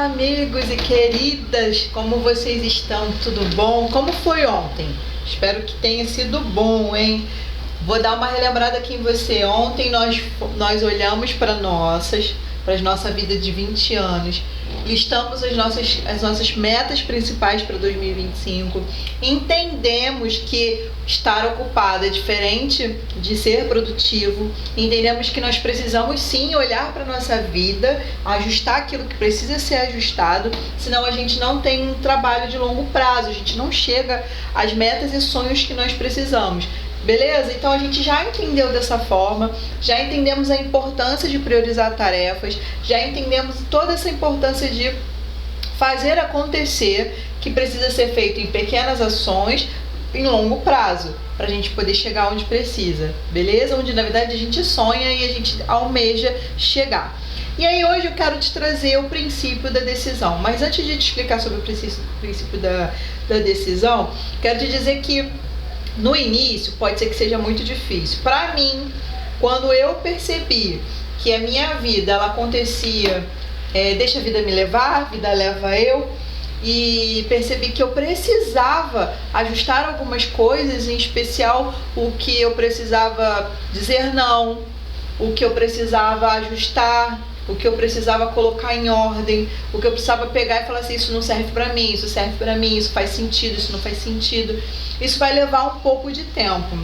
amigos e queridas, como vocês estão? Tudo bom? Como foi ontem? Espero que tenha sido bom, hein? Vou dar uma relembrada aqui em você. Ontem nós olhamos para nossa vida de 20 anos, listamos as nossas metas principais para 2025, entendemos que estar ocupado é diferente de ser produtivo, entendemos que nós precisamos sim olhar para a nossa vida, ajustar aquilo que precisa ser ajustado, senão a gente não tem um trabalho de longo prazo, a gente não chega às metas e sonhos que nós precisamos. Beleza? Então a gente já entendeu dessa forma, já entendemos a importância de priorizar tarefas, já entendemos toda essa importância de fazer acontecer, que precisa ser feito em pequenas ações, em longo prazo, para a gente poder chegar onde precisa, beleza? Onde na verdade a gente sonha e a gente almeja chegar. E aí hoje eu quero te trazer o princípio da decisão, mas antes de te explicar sobre o princípio da decisão, quero te dizer que no início pode ser que seja muito difícil. Para mim, quando eu percebi que a minha vida ela acontecia, deixa a vida me levar, a vida leva eu, e percebi que eu precisava ajustar algumas coisas, em especial o que eu precisava dizer não, o que eu precisava ajustar, o que eu precisava colocar em ordem, o que eu precisava pegar e falar assim, isso não serve para mim, isso serve para mim, isso faz sentido, isso não faz sentido. Isso vai levar um pouco de tempo.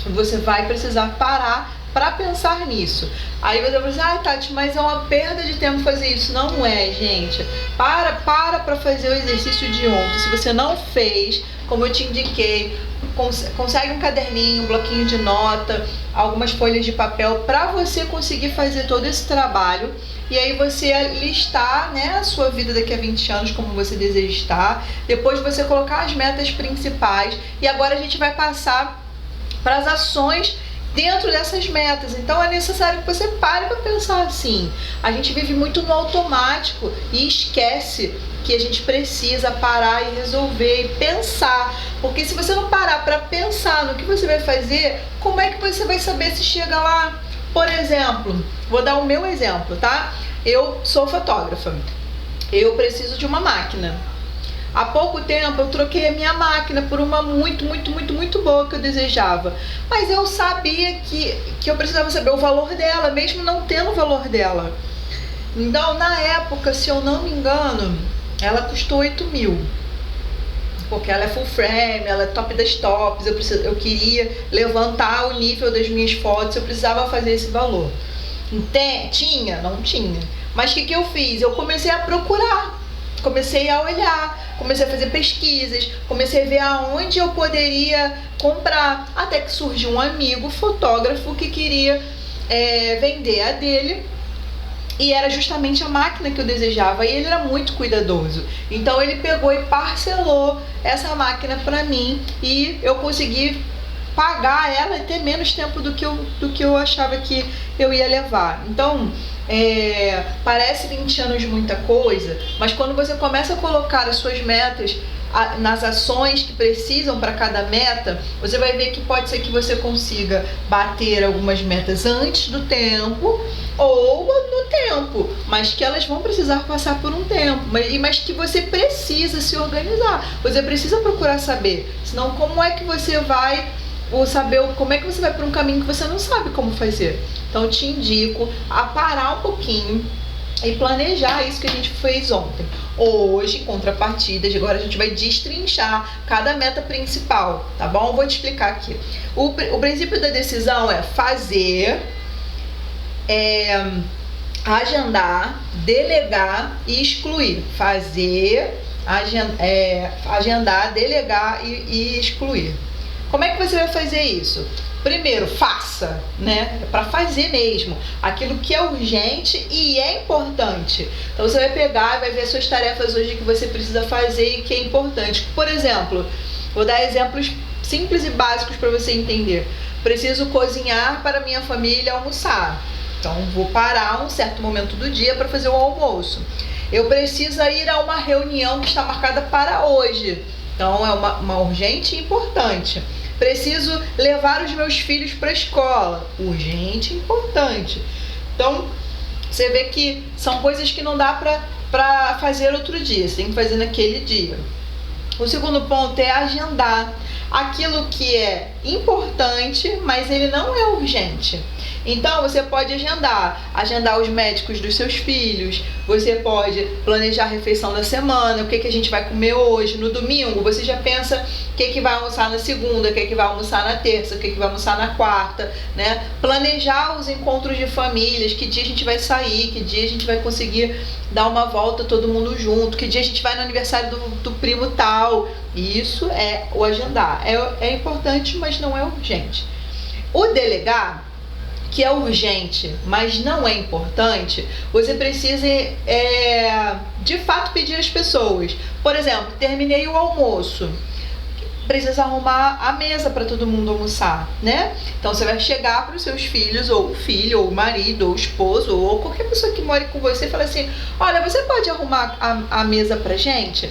Você vai precisar parar para pensar nisso. Aí você vai dizer, Tati, mas é uma perda de tempo fazer isso. Não é, gente. Para fazer o exercício de ontem. Se você não fez, como eu te indiquei, consegue um caderninho, um bloquinho de nota, algumas folhas de papel para você conseguir fazer todo esse trabalho. E aí você listar, né, a sua vida daqui a 20 anos como você deseja estar. Depois você colocar as metas principais. E agora a gente vai passar para as ações dentro dessas metas. Então é necessário que você pare para pensar assim. A gente vive muito no automático e esquece que a gente precisa parar e resolver e pensar. Porque se você não parar para pensar no que você vai fazer, como é que você vai saber se chega lá? Por exemplo, vou dar o meu exemplo, tá? Eu sou fotógrafa. Eu preciso de uma máquina. Há pouco tempo eu troquei a minha máquina por uma muito boa que eu desejava. Mas eu sabia que eu precisava saber o valor dela, mesmo não tendo o valor dela. Então, na época, se eu não me engano, ela custou 8 mil. Porque ela é full frame, ela é top das tops, eu queria levantar o nível das minhas fotos, eu precisava fazer esse valor. Tinha? Não tinha. Mas o que eu fiz? Eu comecei a procurar, comecei a olhar, comecei a fazer pesquisas, comecei a ver aonde eu poderia comprar, até que surgiu um amigo fotógrafo que queria vender a dele. E era justamente a máquina que eu desejava. E ele era muito cuidadoso. Então ele pegou e parcelou essa máquina para mim. E eu consegui pagar ela e ter menos tempo do que eu achava que eu ia levar. Então, parece 20 anos muita coisa. Mas quando você começa a colocar as suas metas nas ações que precisam para cada meta, você vai ver que pode ser que você consiga bater algumas metas antes do tempo ou no tempo, mas que elas vão precisar passar por um tempo, mas que você precisa se organizar, você precisa procurar saber, senão como é que você vai como é que você vai por um caminho que você não sabe como fazer. Então eu te indico a parar um pouquinho e planejar isso que a gente fez ontem. Hoje, em contrapartida, agora a gente vai destrinchar cada meta principal, tá bom? Vou te explicar aqui. O princípio da decisão é fazer, agendar, delegar e excluir. Fazer, agendar, delegar e excluir. Como é que você vai fazer isso? Primeiro, faça, né? É para fazer mesmo aquilo que é urgente e é importante. Então você vai pegar e vai ver as suas tarefas hoje que você precisa fazer e que é importante. Por exemplo, vou dar exemplos simples e básicos para você entender. Preciso cozinhar para minha família almoçar. Então vou parar um certo momento do dia para fazer o almoço. Eu preciso ir a uma reunião que está marcada para hoje. Então é uma urgente e importante. Preciso levar os meus filhos para a escola. Urgente e importante. Então, você vê que são coisas que não dá para para fazer outro dia, você tem que fazer naquele dia. O segundo ponto é agendar aquilo que é importante, mas ele não é urgente. Então você pode agendar os médicos dos seus filhos, você pode planejar a refeição da semana, o que a gente vai comer hoje. No domingo você já pensa o que vai almoçar na segunda, o que vai almoçar na terça, o que vai almoçar na quarta, né? Planejar os encontros de famílias, que dia a gente vai sair, que dia a gente vai conseguir dar uma volta todo mundo junto, que dia a gente vai no aniversário do primo tal. Isso é o agendar. É importante, mas não é urgente. O delegar, que é urgente, mas não é importante, você precisa de fato pedir às pessoas. Por exemplo, terminei o almoço, precisa arrumar a mesa para todo mundo almoçar, né? Então você vai chegar para os seus filhos, ou o filho, ou o marido, ou o esposo, ou qualquer pessoa que more com você e fala assim: olha, você pode arrumar a mesa pra gente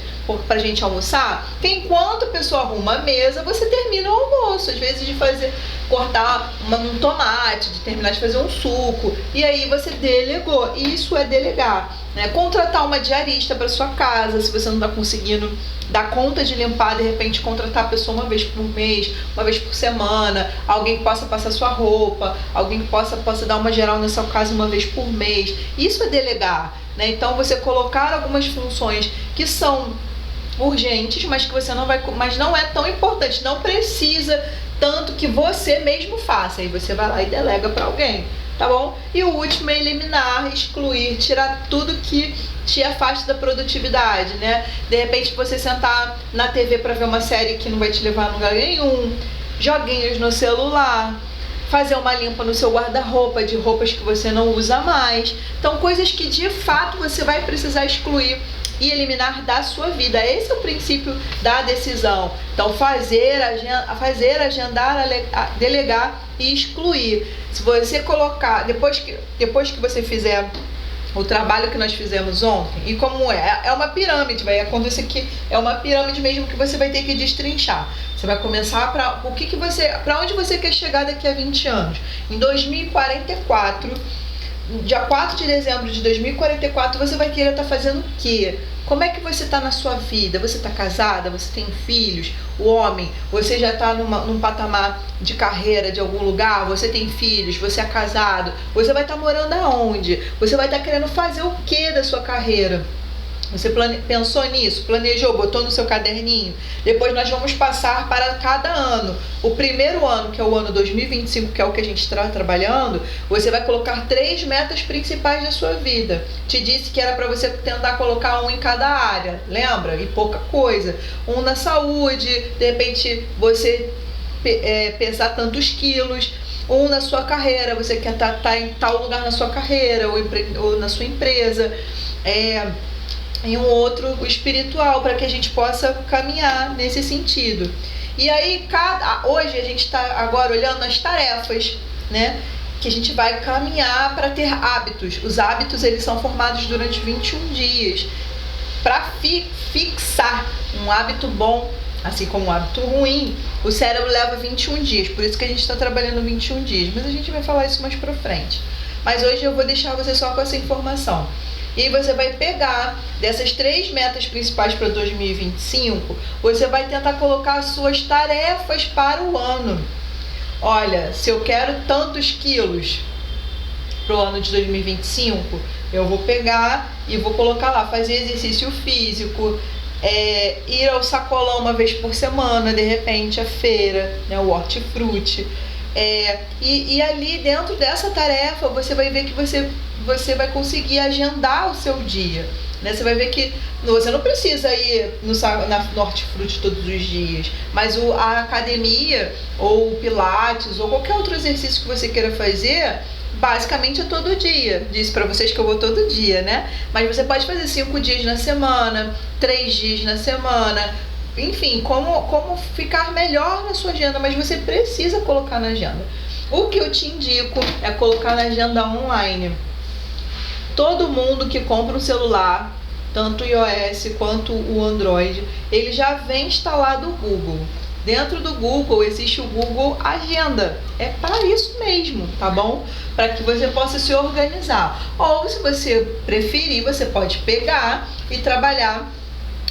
almoçar? Que enquanto a pessoa arruma a mesa, você termina o almoço, às vezes de cortar um tomate, de terminar de fazer um suco, e aí você delegou. Isso é delegar, né? Contratar uma diarista para sua casa, se você não está conseguindo dar conta de limpar, de repente contratar a pessoa uma vez por mês, uma vez por semana, alguém que possa passar sua roupa, alguém que possa dar uma geral na sua casa uma vez por mês. Isso é delegar, né? Então você colocar algumas funções que são urgentes, mas que você não vai, mas não é tão importante, não precisa tanto que você mesmo faça, aí você vai lá e delega para alguém, tá bom? E o último é eliminar, excluir, tirar tudo que te afasta da produtividade, né? De repente você sentar na TV para ver uma série que não vai te levar a lugar nenhum, joguinhos no celular, fazer uma limpa no seu guarda-roupa de roupas que você não usa mais. Então, coisas que de fato você vai precisar excluir e eliminar da sua vida. Esse é o princípio da decisão. Então, fazer, agendar, delegar e excluir. Se você colocar, depois que você fizer o trabalho que nós fizemos ontem, e como é uma pirâmide, vai acontecer que é uma pirâmide mesmo que você vai ter que destrinchar. Você vai começar para onde você quer chegar daqui a 20 anos. Em 2044, dia 4 de dezembro de 2044, você vai querer estar fazendo o quê? Como é que você está na sua vida? Você está casada? Você tem filhos? O homem, você já está num patamar de carreira de algum lugar? Você tem filhos? Você é casado? Você vai estar morando aonde? Você vai estar querendo fazer o que da sua carreira? Você pensou nisso? Planejou? Botou no seu caderninho? Depois nós vamos passar para cada ano. O primeiro ano, que é o ano 2025, que é o que a gente está trabalhando, você vai colocar 3 metas principais da sua vida. Te disse que era para você tentar colocar um em cada área, lembra? E pouca coisa. Um na saúde, de repente você pesar tantos quilos. Um na sua carreira, você quer estar em tal lugar na sua carreira ou na sua empresa. E um outro, o espiritual, para que a gente possa caminhar nesse sentido. E aí, hoje a gente está agora olhando as tarefas, né? Que a gente vai caminhar para ter hábitos. Os hábitos, eles são formados durante 21 dias. Para fixar um hábito bom, assim como um hábito ruim, o cérebro leva 21 dias. Por isso que a gente está trabalhando 21 dias. Mas a gente vai falar isso mais para frente. Mas hoje eu vou deixar você só com essa informação. E aí você vai pegar dessas 3 metas principais para 2025, você vai tentar colocar as suas tarefas para o ano. Olha, se eu quero tantos quilos para o ano de 2025, eu vou pegar e vou colocar lá, fazer exercício físico, ir ao sacolão uma vez por semana, de repente, a feira, né, o hortifruti. E ali dentro dessa tarefa você vai ver que você vai conseguir agendar o seu dia, né? Você vai ver que você não precisa ir no hortifruti todos os dias, mas a academia ou o pilates ou qualquer outro exercício que você queira fazer, basicamente é todo dia. Disse para vocês que eu vou todo dia, né? Mas você pode fazer 5 dias na semana, 3 dias na semana, enfim, como ficar melhor na sua agenda, mas você precisa colocar na agenda. O que eu te indico é colocar na agenda online. Todo mundo que compra um celular, tanto o iOS quanto o Android, ele já vem instalado o Google. Dentro do Google existe o Google Agenda. É para isso mesmo, tá bom? Para que você possa se organizar. Ou, se você preferir, você pode pegar e trabalhar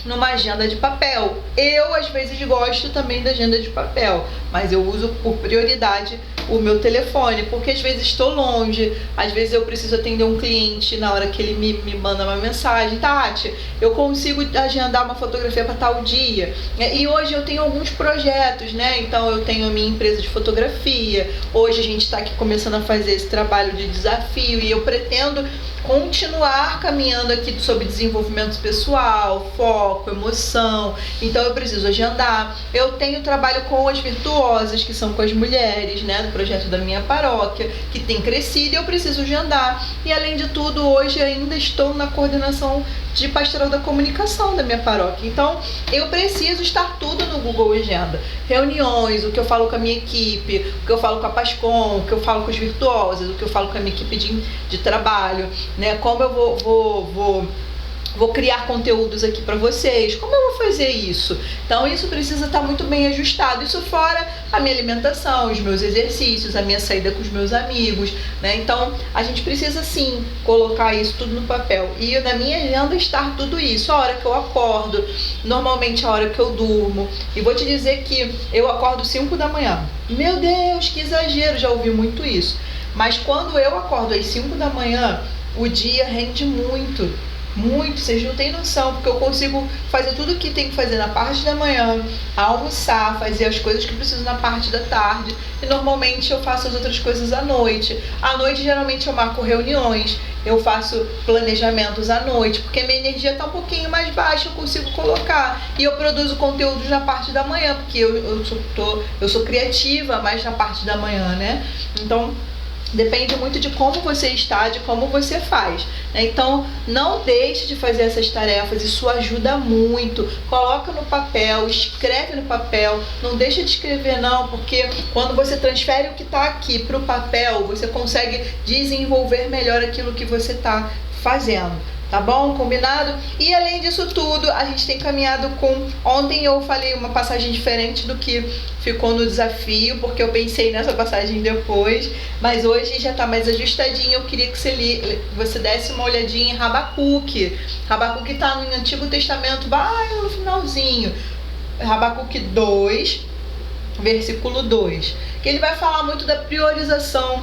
numa agenda de papel. Eu, às vezes, gosto também da agenda de papel, mas eu uso por prioridade o meu telefone, porque às vezes estou longe, às vezes eu preciso atender um cliente na hora que ele me manda uma mensagem: Tati, eu consigo agendar uma fotografia para tal dia. E hoje eu tenho alguns projetos, né? Então eu tenho a minha empresa de fotografia, hoje a gente está aqui começando a fazer esse trabalho de desafio e eu pretendo continuar caminhando aqui sobre desenvolvimento pessoal, foco, emoção. Então eu preciso agendar. Eu tenho trabalho com as virtuosas, que são com as mulheres, né, do projeto da minha paróquia, que tem crescido, e eu preciso agendar. E além de tudo, hoje ainda estou na coordenação de pastoral da comunicação da minha paróquia. Então eu preciso estar tudo no Google Agenda. Reuniões, o que eu falo com a minha equipe, o que eu falo com a Pascom, o que eu falo com os virtuosos, o que eu falo com a minha equipe de trabalho, né? Como eu vou criar conteúdos aqui para vocês, como eu vou fazer isso? Então isso precisa estar muito bem ajustado. Isso fora a minha alimentação, os meus exercícios, a minha saída com os meus amigos, né? Então a gente precisa sim colocar isso tudo no papel. E na minha agenda estar tudo isso, a hora que eu acordo, normalmente a hora que eu durmo. E vou te dizer que eu acordo 5 da manhã. Meu Deus, que exagero, já ouvi muito isso. Mas quando eu acordo às 5 da manhã, o dia rende muito. Muito, vocês não têm noção, porque eu consigo fazer tudo o que tem que fazer na parte da manhã, almoçar, fazer as coisas que preciso na parte da tarde, e normalmente eu faço as outras coisas à noite. À noite, geralmente, eu marco reuniões, eu faço planejamentos à noite, porque minha energia está um pouquinho mais baixa, eu consigo colocar. E eu produzo conteúdos na parte da manhã, porque eu sou criativa mais na parte da manhã, né? Então depende muito de como você está, de como você faz, né? Então não deixe de fazer essas tarefas, isso ajuda muito. Coloca no papel, escreve no papel, não deixa de escrever não, porque quando você transfere o que está aqui para o papel, você consegue desenvolver melhor aquilo que você está fazendo. Tá bom? Combinado? E além disso tudo, a gente tem caminhado com... Ontem eu falei uma passagem diferente do que ficou no desafio, porque eu pensei nessa passagem depois, mas hoje já tá mais ajustadinho. Eu queria que você desse uma olhadinha em Rabacuque. Rabacuque tá no Antigo Testamento, vai no finalzinho. Rabacuque 2, versículo 2. Que ele vai falar muito da priorização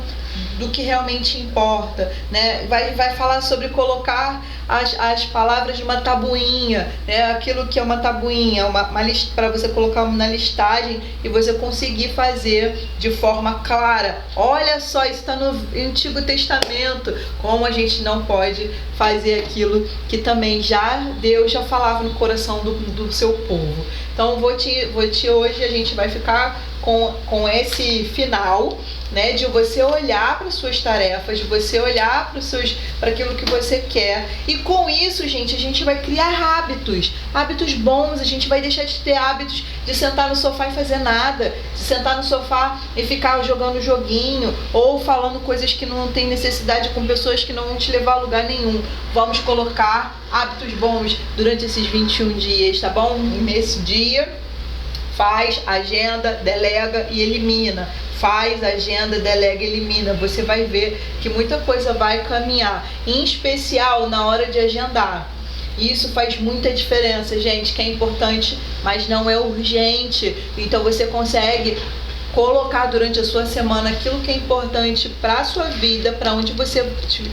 do que realmente importa, né? Vai falar sobre colocar as palavras de uma tabuinha, né? Aquilo que é uma tabuinha, uma lista para você colocar na listagem e você conseguir fazer de forma clara. Olha só, isso está no Antigo Testamento, como a gente não pode fazer aquilo que também Deus já falava no coração do seu povo. Então hoje a gente vai ficar com esse final, né, de você olhar para suas tarefas, de você olhar para aquilo que você quer, e com isso, gente, a gente vai criar hábitos bons. A gente vai deixar de ter hábitos de sentar no sofá e fazer nada, de sentar no sofá e ficar jogando joguinho ou falando coisas que não tem necessidade com pessoas que não vão te levar a lugar nenhum. Vamos colocar hábitos bons durante esses 21 dias, tá bom? Nesse dia, faz, agenda, delega e elimina. Faz, agenda, delega e elimina. Você vai ver que muita coisa vai caminhar, em especial na hora de agendar. Isso faz muita diferença, gente, que é importante, mas não é urgente. Então você consegue colocar durante a sua semana aquilo que é importante para a sua vida, para onde você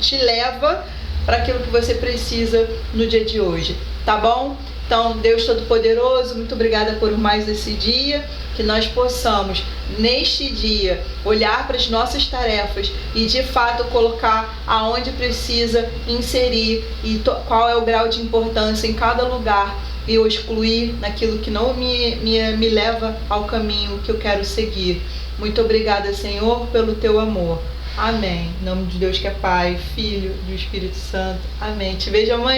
te leva, para aquilo que você precisa no dia de hoje, tá bom? Então, Deus Todo-Poderoso, muito obrigada por mais esse dia, que nós possamos, neste dia, olhar para as nossas tarefas e, de fato, colocar aonde precisa inserir e qual é o grau de importância em cada lugar, e eu excluir naquilo que não me leva ao caminho que eu quero seguir. Muito obrigada, Senhor, pelo teu amor. Amém. Em nome de Deus que é Pai, Filho e do Espírito Santo. Amém. Te vejo amanhã.